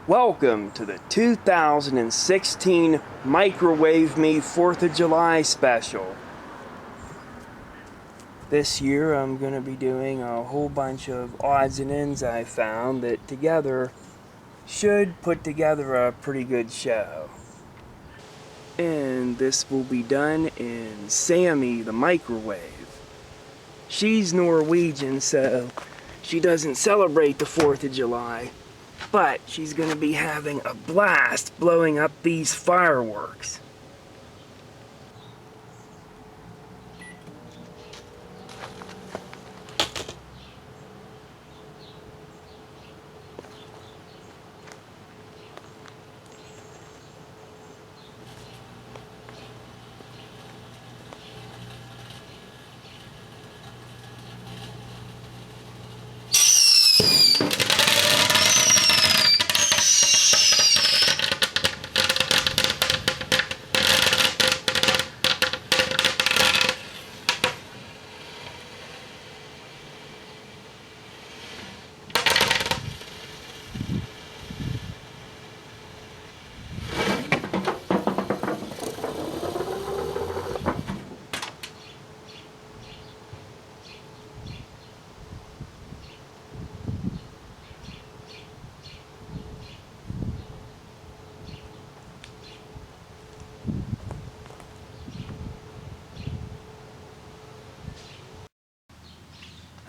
Welcome to the 2016 Microwave Me 4th of July special. This year I'm going to be doing a whole bunch of odds and ends I found that together should put together a pretty good show. And this will be done in Sammie the microwave. She's Norwegian, so she doesn't celebrate the 4th of July. But she's going to be having a blast blowing up these fireworks.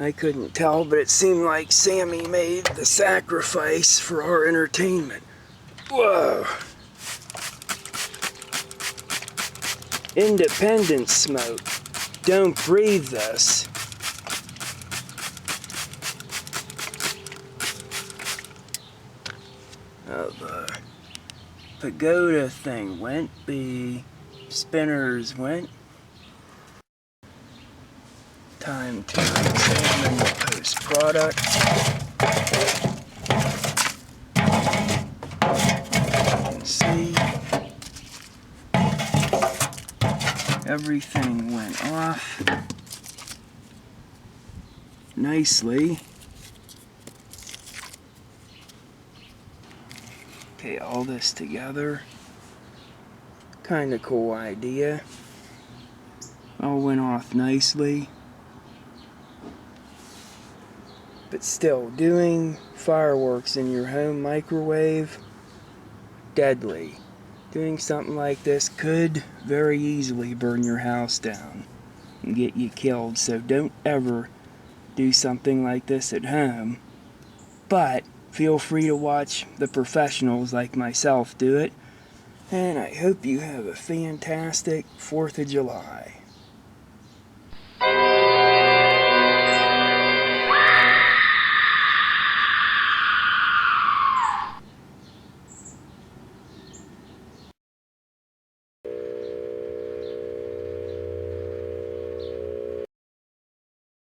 I couldn't tell, but it seemed like Sammie made the sacrifice for our entertainment. Whoa! Independent smoke. Don't breathe this. Oh, the Pagoda thing went. The spinners went. Time to examine the post-product. You can see everything went off nicely. Okay, all this together. Kind of cool idea. All went off nicely. But still, doing fireworks in your home microwave, deadly. Doing something like this could very easily burn your house down and get you killed. So don't ever do something like this at home. But feel free to watch the professionals like myself do it. And I hope you have a fantastic 4th of July.